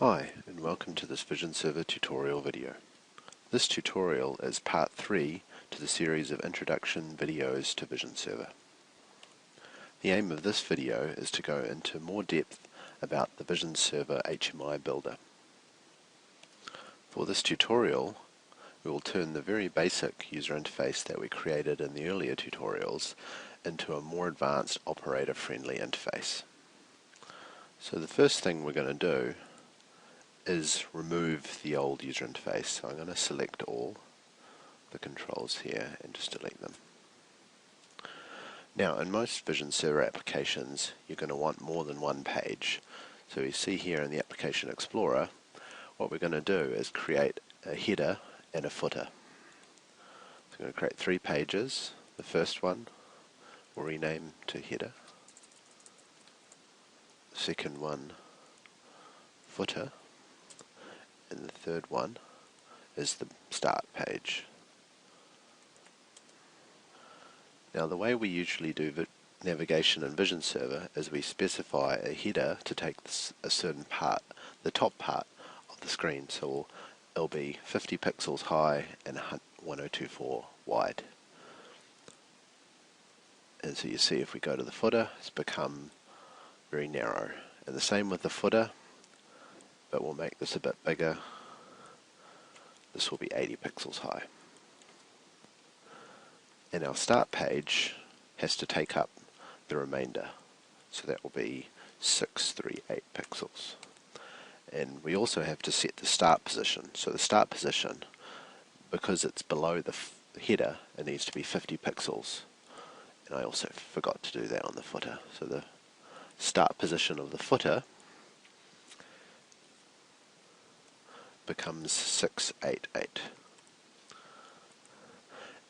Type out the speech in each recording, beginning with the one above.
Hi, and welcome to this VisionServer tutorial video. This tutorial is part 3 to the series of introduction videos to VisionServer. The aim of this video is to go into more depth about the VisionServer HMI builder. For this tutorial, we will turn the very basic user interface that we created in the earlier tutorials into a more advanced operator-friendly interface. So the first thing we're going to do is remove the old user interface. So I'm going to select all the controls here and just delete them. Now in most VisionServer applications you're going to want more than one page. So you see here in the Application Explorer what we're going to do is create a header and a footer. So I'm going to create 3 pages. The first one we'll rename to header. The second one footer. And the third one is the start page. Now the way we usually do navigation in VisionServer is we specify a header to take a certain part, the top part of the screen. So it'll be 50 pixels high and 1024 wide. And so you see if we go to the footer, it's become very narrow. And the same with the footer, but we'll make this a bit bigger. This will be 80 pixels high. And our start page has to take up the remainder. So that will be 638 pixels. And we also have to set the start position. So the start position, because it's below the header, it needs to be 50 pixels. And I also forgot to do that on the footer. So the start position of the footer becomes 688.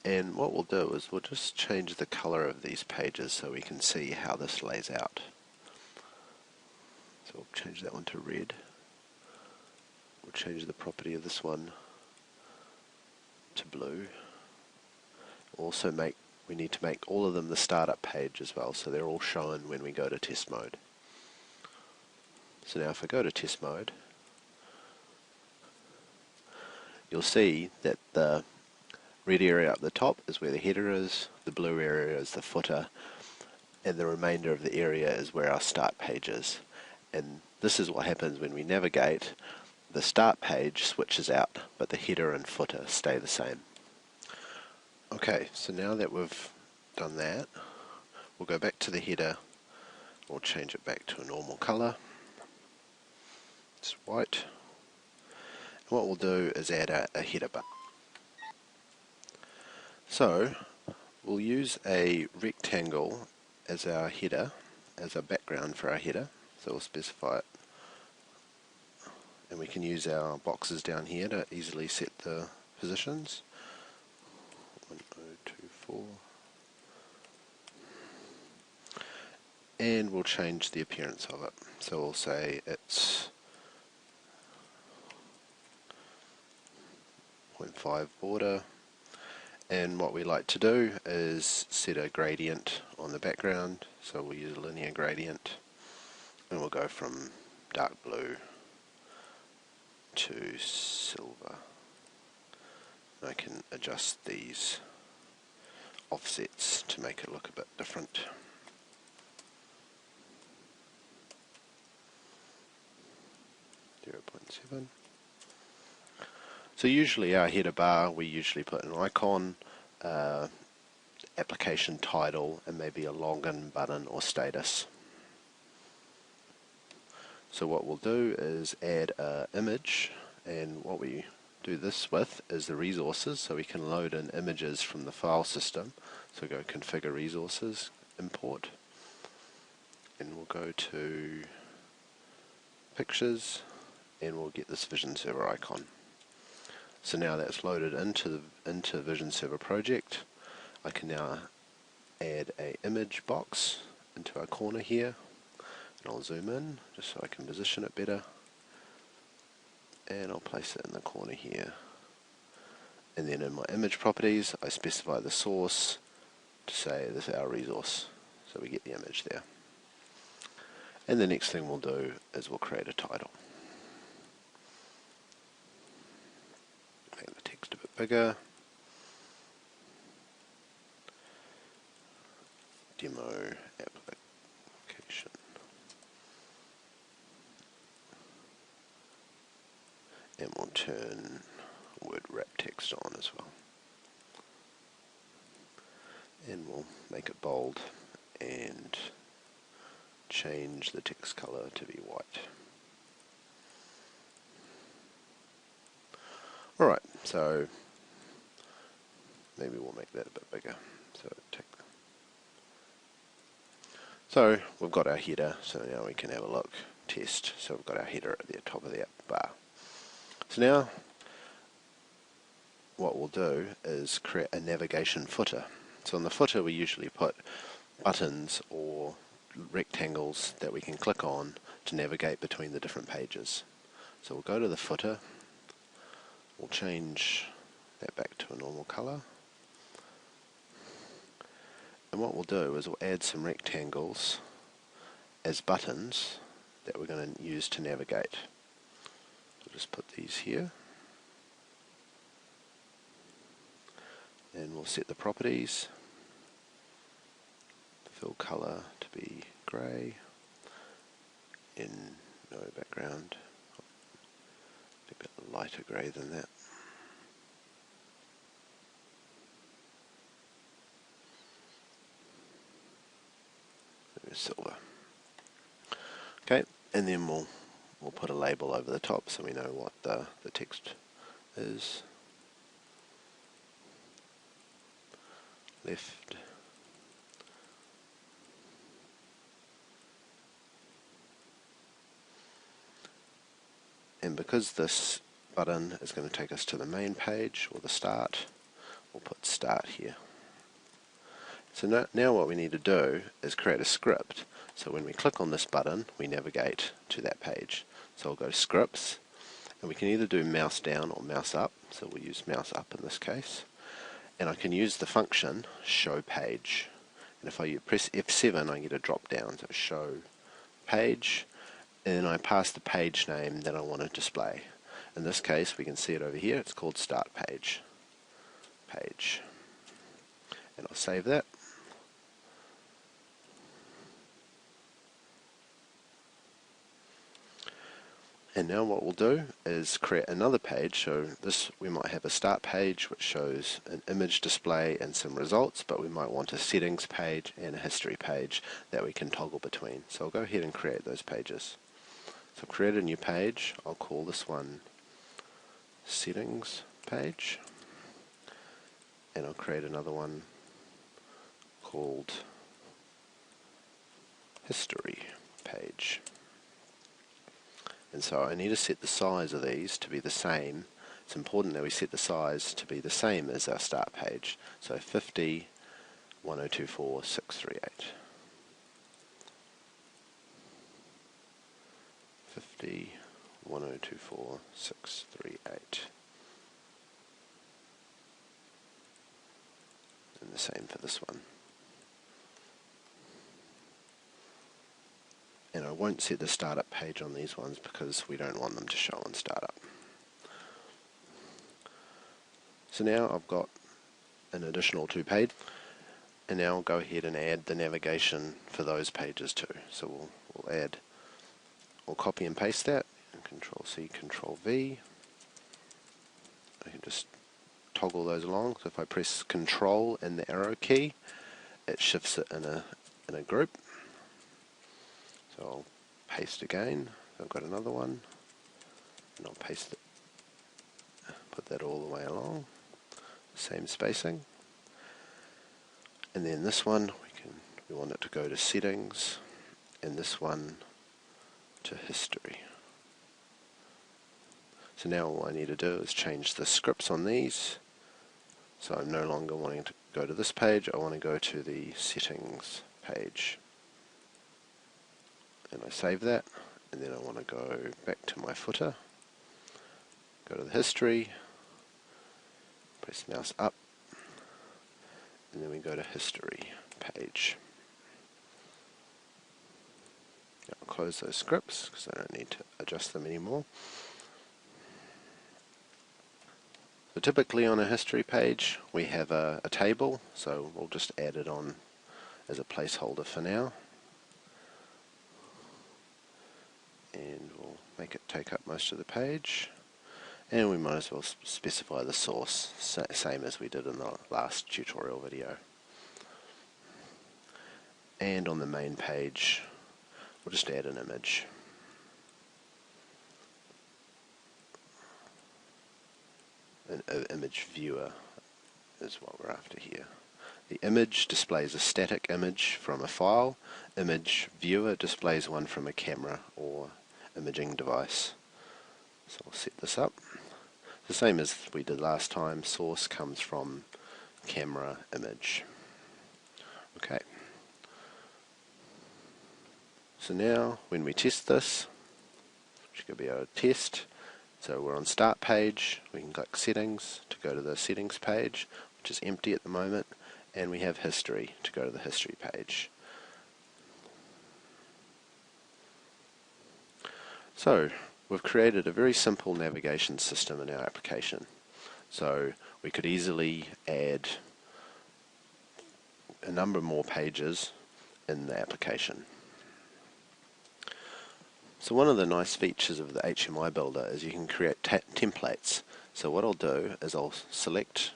And what we'll do is we'll just change the color of these pages so we can see how this lays out. So we'll change that one to red. We'll change the property of this one to blue. Also we need to make all of them the startup page as well, so they're all shown when we go to test mode. So now if I go to test mode, you'll see that the red area up the top is where the header is, the blue area is the footer, and the remainder of the area is where our start page is. And this is what happens when we navigate. The start page switches out, but the header and footer stay the same. Okay, so now that we've done that, we'll go back to the header. We'll change it back to a normal color. It's white. And what we'll do is add a header button. So we'll use a rectangle as our header, as a background for our header. So we'll specify it. And we can use our boxes down here to easily set the positions. 1024. And we'll change the appearance of it. So we'll say it's 0.5 border. And what we like to do is set a gradient on the background. So we'll use a linear gradient. And we'll go from dark blue to silver. I can adjust these offsets to make it look a bit different. .7. So usually our header bar, we usually put an icon, application title, and maybe a login button or status. So what we'll do is add an image, and what we do this with is the resources, so we can load in images from the file system. So go configure resources, import, and we'll go to pictures, and we'll get this VisionServer icon. So now that's loaded into VisionServer project. I can now add a image box into our corner here, and I'll zoom in just so I can position it better, and I'll place it in the corner here. And then in my image properties I specify the source to say this is our resource, so we get the image there. And the next thing we'll do is we'll create a title. bigger. Demo application. And we'll turn word wrap text on as well. And we'll make it bold and change the text color to be white. Alright, so maybe we'll make that a bit bigger. So we've got our header, so now we can have a look, test. So we've got our header at the top of the bar. So now what we'll do is create a navigation footer. So in the footer we usually put buttons or rectangles that we can click on to navigate between the different pages. So we'll go to the footer, we'll change that back to a normal color, and what we'll do is we'll add some rectangles as buttons that we're going to use to navigate. We'll just put these here, and we'll set the properties, fill color to be grey, in no background, a bit lighter grey than that. Maybe silver. Okay, and then we'll put a label over the top so we know what the text is. Left. And because this button is going to take us to the main page, or the start, we'll put start here. So now what we need to do is create a script. So when we click on this button, we navigate to that page. So we'll go to scripts, and we can either do mouse down or mouse up. So we'll use mouse up in this case. And I can use the function show page. And if I press F7, I get a drop down. So show page. And then I pass the page name that I want to display. In this case, we can see it over here. It's called start page. And I'll save that. And now what we'll do is create another page. So this, we might have a start page which shows an image display and some results, but we might want a settings page and a history page that we can toggle between. So I'll go ahead and create those pages. So create a new page. I'll call this one settings page, and I'll create another one called history page. And so I need to set the size of these to be the same. It's important that we set the size to be the same as our start page. So 50, 1024, 638. 50, 1024, 638. And the same for this one. And I won't set the startup page on these ones because we don't want them to show on startup. So now I've got an additional 2 pages, and now I'll go ahead and add the navigation for those pages too. So we'll copy and paste that, and Control C, Control V. I can just toggle those along. So if I press Control and the arrow key, it shifts it in a group. So I'll paste again. I've got another one, and I'll paste it, put that all the way along, same spacing. And then this one, we want it to go to settings, and this one to history. So now all I need to do is change the scripts on these. So I'm no longer wanting to go to this page, I want to go to the settings page. And I save that, and then I want to go back to my footer, go to the history, press mouse up, and then we go to history page. Now I'll close those scripts because I don't need to adjust them anymore. So typically on a history page we have a table, so we'll just add it on as a placeholder for now, and we'll make it take up most of the page, and we might as well specify the source, same as we did in the last tutorial video. And on the main page we'll just add an image. An image viewer is what we're after here. The image displays a static image from a file. Image viewer displays one from a camera or imaging device. So we'll set this up. The same as we did last time, source comes from camera image. Okay. So now when we test this, which could be our test, so we're on start page, we can click settings to go to the settings page, which is empty at the moment, and we have history to go to the history page. So we've created a very simple navigation system in our application. So we could easily add a number more pages in the application. So one of the nice features of the HMI builder is you can create templates. So what I'll do is I'll select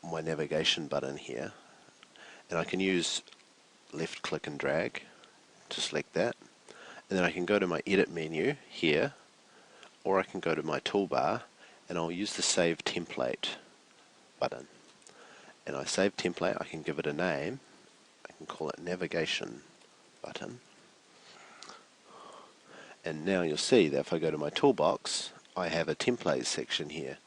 my navigation button here, and I can use left click and drag to select that, and then I can go to my edit menu here, or I can go to my toolbar and I'll use the save template button, and I save template, I can give it a name, I can call it navigation button. And now you'll see that if I go to my toolbox, I have a templates section here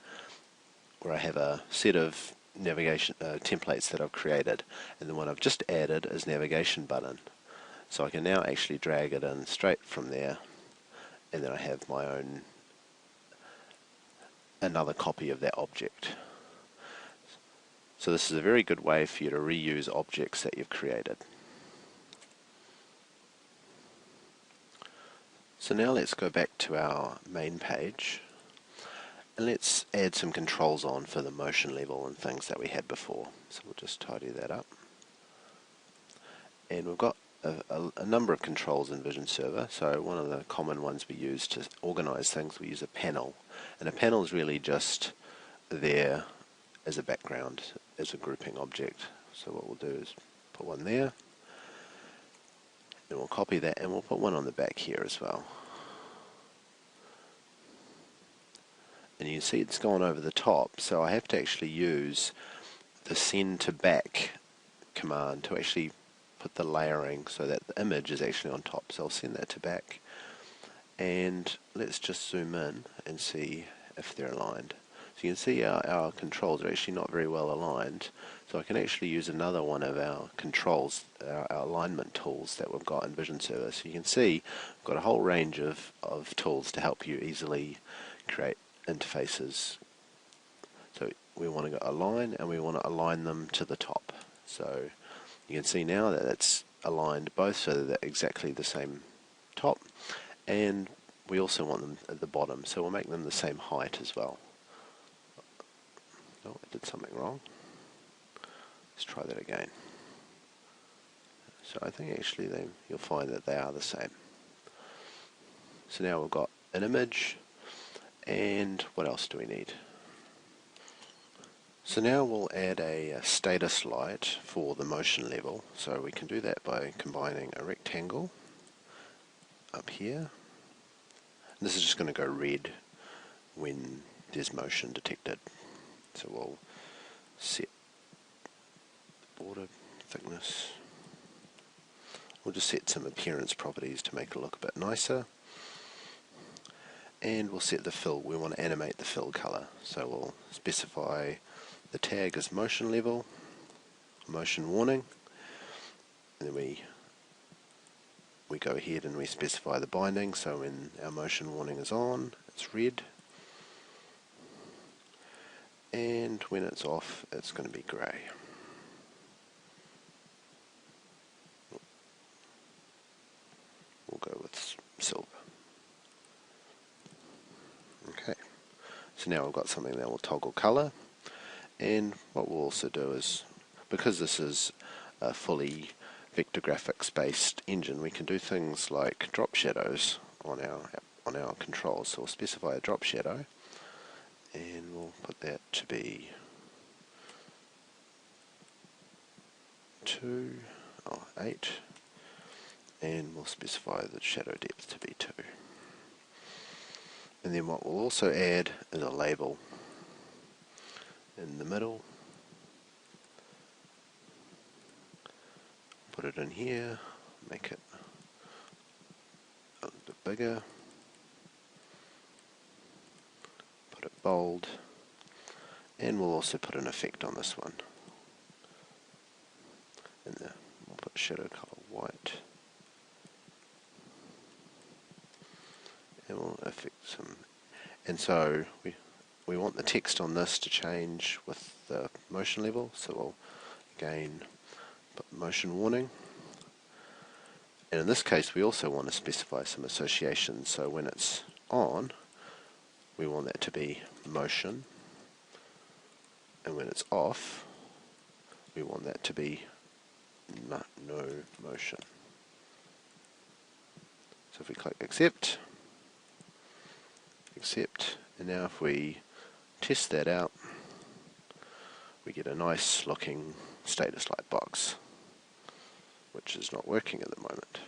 where I have a set of navigation templates that I've created, and the one I've just added is navigation button. So I can now actually drag it in straight from there, and then I have my own another copy of that object. So this is a very good way for you to reuse objects that you've created. So now let's go back to our main page and let's add some controls on for the motion level and things that we had before. So we'll just tidy that up. And we've got a number of controls in VisionServer. So one of the common ones we use to organize things, we use a panel. And a panel is really just there as a background, as a grouping object. So what we'll do is put one there, and we'll copy that and we'll put one on the back here as well. And you can see it's gone over the top, so I have to actually use the send to back command to actually put the layering so that the image is actually on top. So I'll send that to back, and let's just zoom in and see if they're aligned. So you can see our controls are actually not very well aligned, so I can actually use another one of our controls, our alignment tools that we've got in VisionServer. So you can see we've got a whole range of tools to help you easily create interfaces. So we want to go align, and we want to align them to the top. So you can see now that it's aligned both so that they're exactly the same top, and we also want them at the bottom, so we'll make them the same height as well. Oh, I did something wrong. Let's try that again. So I think actually you'll find that they are the same. So now we've got an image, and what else do we need? So now we'll add a status light for the motion level. So we can do that by combining a rectangle up here. And this is just going to go red when there's motion detected. So we'll set border thickness. We'll just set some appearance properties to make it look a bit nicer. And we'll set the fill. We want to animate the fill color. So we'll specify the tag as motion level, motion warning, and then we go ahead and we specify the binding. So when our motion warning is on, it's red, and when it's off, it's going to be grey. We'll go with silver. Okay, So now we've got something that will toggle colour, and what we'll also do is, because this is a fully vector graphics based engine, we can do things like drop shadows on our controls. So we'll specify a drop shadow, and we'll put that to be 8, and we'll specify the shadow depth to be 2. And then what we'll also add is a label in the middle. Put it in here, make it a little bit bigger, put it bold, and we'll also put an effect on this one. And we'll put shadow color white, and we'll affect some. And so we want the text on this to change with the motion level, so we'll again put motion warning. And in this case we also want to specify some associations, so when it's on we want that to be motion, and when it's off we want that to be no motion. So if we click accept, and now if we test that out, we get a nice looking status light box, which is not working at the moment.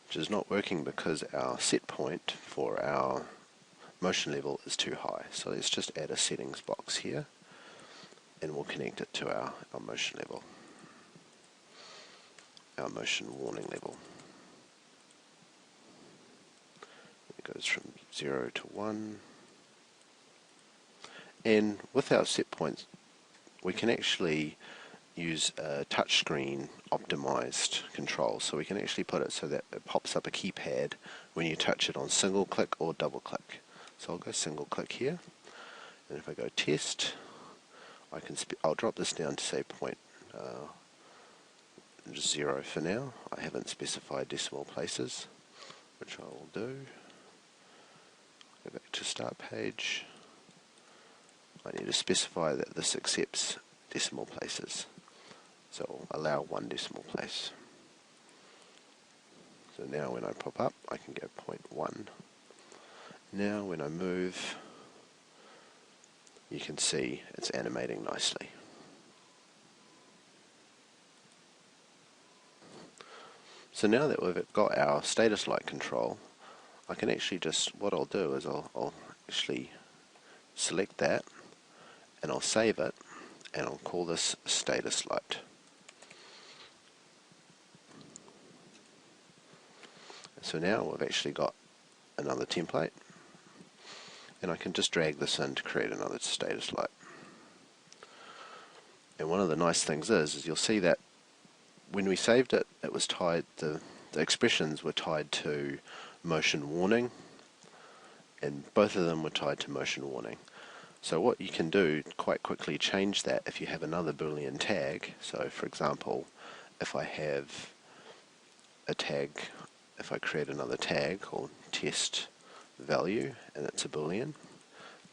Which is not working because our set point for our motion level is too high. So let's just add a settings box here, and we'll connect it to our motion level, our motion warning level. It goes from 0 to 1. And with our set points, we can actually use a touchscreen optimized control. So we can actually put it so that it pops up a keypad when you touch it on single click or double click. So I'll go single click here, and if I go test, I'll drop this down to say just 0 for now. I haven't specified decimal places, which I will do. Go back to start page. I need to specify that this accepts decimal places, so I'll allow 1 decimal place. So now when I pop up I can go 0.1. Now when I move, you can see it's animating nicely. So now that we've got our status light control, I can actually what I'll do is I'll actually select that, and I'll save it, and I'll call this status light. So now we've actually got another template, and I can just drag this in to create another status light. And one of the nice things is you'll see that when we saved it, it was tied, the expressions were tied to motion warning, and both of them were tied to motion warning. So what you can do quite quickly, change that if you have another Boolean tag. So for example, if I have a tag, if I create another tag called test value, and it's a Boolean,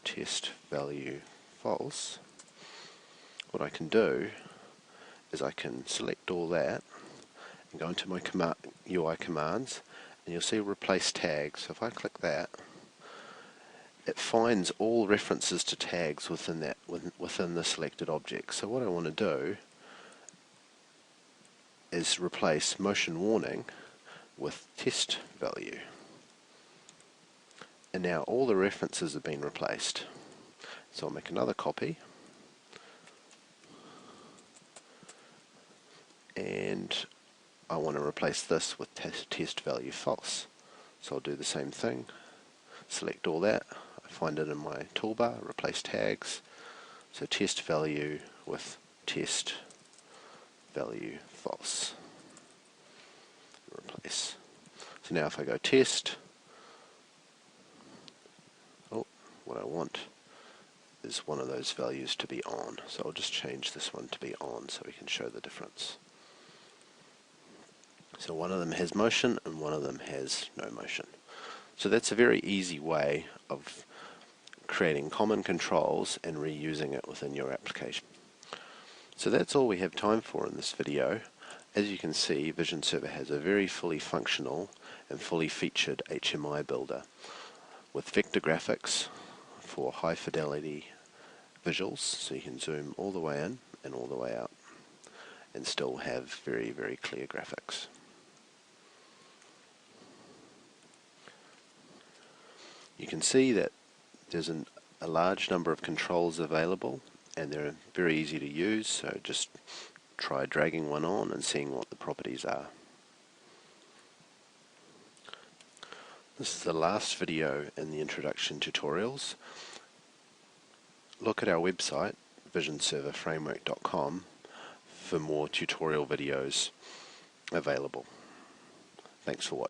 test value false, what I can do is I can select all that and go into my UI commands, and you'll see replace tags. So if I click that, it finds all references to tags within the selected object. So what I want to do is replace motion warning with test value. And now all the references have been replaced. So I'll make another copy, and I want to replace this with test value false. So I'll do the same thing, select all that, I find it in my toolbar, replace tags, so test value with test value false, replace. So now if I go test, what I want is one of those values to be on. So I'll just change this one to be on so we can show the difference. So one of them has motion and one of them has no motion. So that's a very easy way of creating common controls and reusing it within your application. So that's all we have time for in this video. As you can see, VisionServer has a very fully functional and fully featured HMI builder with vector graphics for high fidelity visuals, so you can zoom all the way in and all the way out and still have very, very clear graphics. You can see that there's a large number of controls available and they're very easy to use, so just try dragging one on and seeing what the properties are. This is the last video in the introduction tutorials. Look at our website, VisionServerFramework.com, for more tutorial videos available. Thanks for watching.